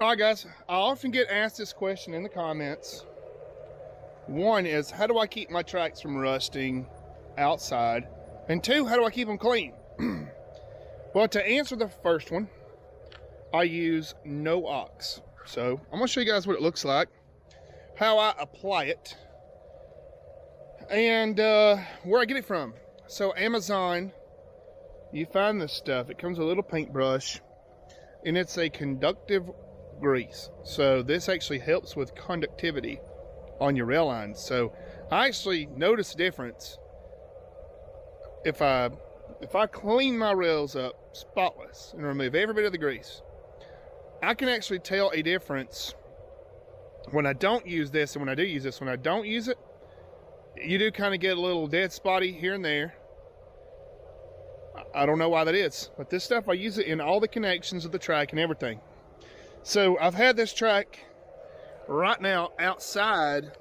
All right, guys, I often get asked this question in the comments. One is, how do I keep my tracks from rusting outside? And two, how do I keep them clean? Well, to answer the first one, I use no ox. So I'm gonna show you guys what it looks like, how I apply it, and where I get it from. So Amazon, you find this stuff. It comes with a little paintbrush, and it's a conductive grease. So this actually helps with conductivity on your rail lines. So I actually notice a difference if I clean my rails up spotless and remove every bit of the grease. I can actually tell a difference when I don't use this and when I do use this. When I don't use it, you do kind of get a little dead spotty here and there. I don't know why that is, but this stuff, I use it in all the connections of the track and everything. So I've had this track right now outside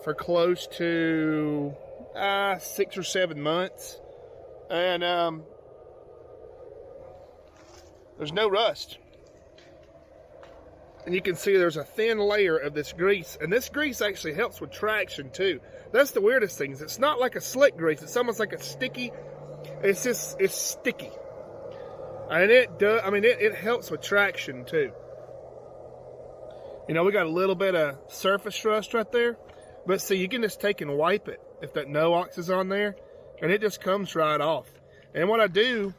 for close to 6 or 7 months, and there's no rust. And you can see there's a thin layer of this grease, and this grease actually helps with traction too. That's the weirdest thing. It's not like a slick grease. It's almost like a sticky. It's sticky, and it does. I mean, it helps with traction too. You know, we got a little bit of surface rust right there, but see, you can just take and wipe it if that no ox is on there, and it just comes right off. And what I do,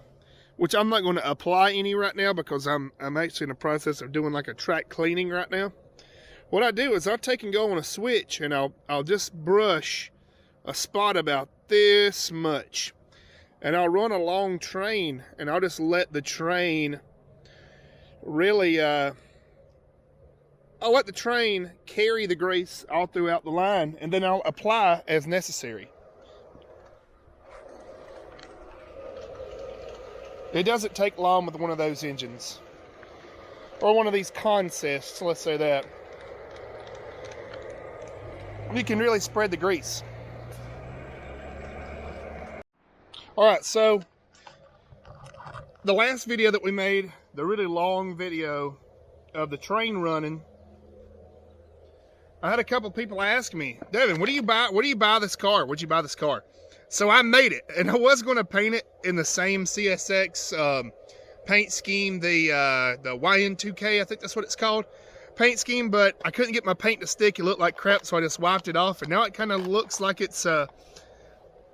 which I'm not going to apply any right now because I'm actually in the process of doing like a track cleaning right now. What I do is I'll take and go on a switch, and I'll just brush a spot about this much. And I'll run a long train, and I'll just let the train really, I'll let the train carry the grease all throughout the line, and then I'll apply as necessary. It doesn't take long with one of those engines, or one of these consists, let's say that. You can really spread the grease. All right, so the last video that we made, the really long video of the train running, I had a couple people ask me, Devin, what do you buy this car? Where'd you buy this car? So I made it, and I was going to paint it in the same CSX paint scheme, the YN2K, I think that's what it's called, paint scheme, but I couldn't get my paint to stick. It looked like crap, so I just wiped it off, and now it kind of looks like it's, I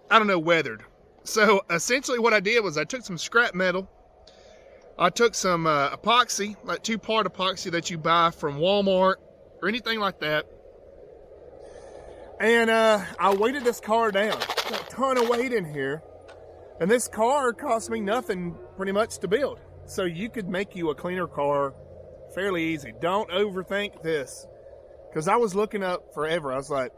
don't know, weathered. So essentially what I did was I took some scrap metal, I took some epoxy, like 2-part epoxy that you buy from Walmart or anything like that, and I weighted this car down. There's a ton of weight in here, and this car cost me nothing pretty much to build. So you could make you a cleaner car fairly easy. Don't overthink this, because I was looking up forever. I was like,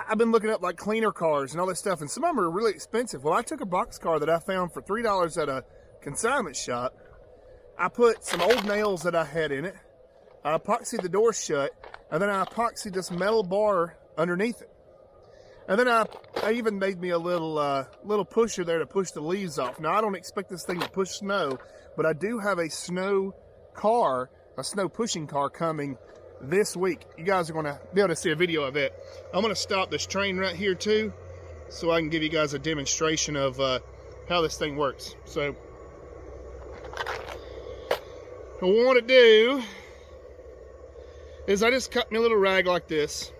I've been looking up like cleaner cars and all this stuff, and some of them are really expensive. Well, I took a box car that I found for $3 at a consignment shop. I put some old nails that I had in it. I epoxied the door shut, and then I epoxied this metal bar underneath it. And then I even made me a little pusher there to push the leaves off. Now, I don't expect this thing to push snow, but I do have a snow pushing car coming this week. You guys are going to be able to see a video of it. I'm going to stop this train right here too, so I can give you guys a demonstration of how this thing works. So what I want to do is I just cut me a little rag like this,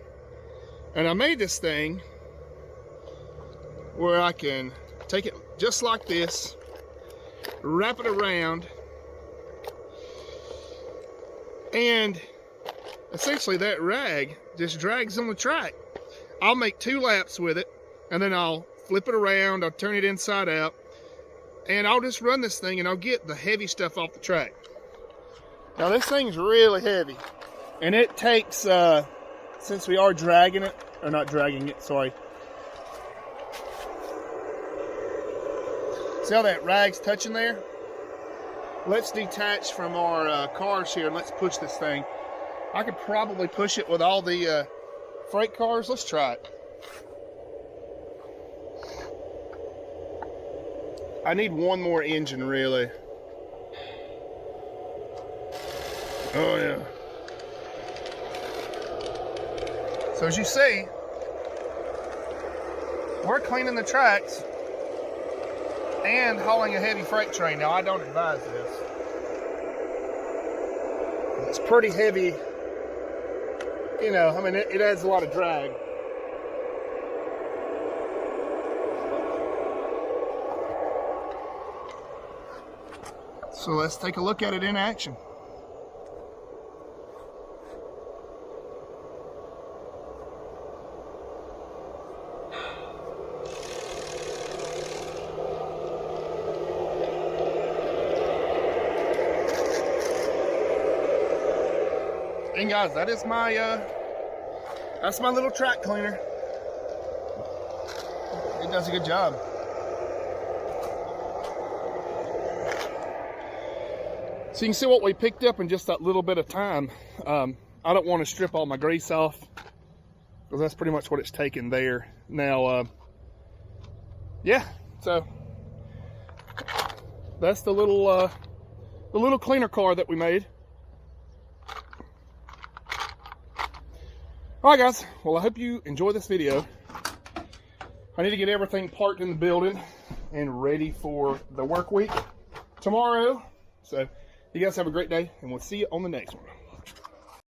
and I made this thing where I can take it just like this, wrap it around, and essentially that rag just drags on the track. I'll make 2 laps with it, and then I'll flip it around, I'll turn it inside out, and I'll just run this thing, and I'll get the heavy stuff off the track. Now this thing's really heavy, and it takes, since we are dragging it, or not dragging it, sorry. See how that rag's touching there? Let's detach from our cars here, and let's push this thing. I could probably push it with all the freight cars. Let's try it. I need one more engine, really. Oh yeah. So as you see, we're cleaning the tracks and hauling a heavy freight train. Now I don't advise this. It's pretty heavy. You know, I mean, it adds a lot of drag. So let's take a look at it in action. And guys, that is my that's my little track cleaner. It does a good job. So you can see what we picked up in just that little bit of time. I don't want to strip all my grease off because that's pretty much what it's taken there. Now, yeah, so that's the little cleaner car that we made. All right, guys. Well, I hope you enjoy this video. I need to get everything parked in the building and ready for the work week tomorrow. So you guys have a great day, and we'll see you on the next one.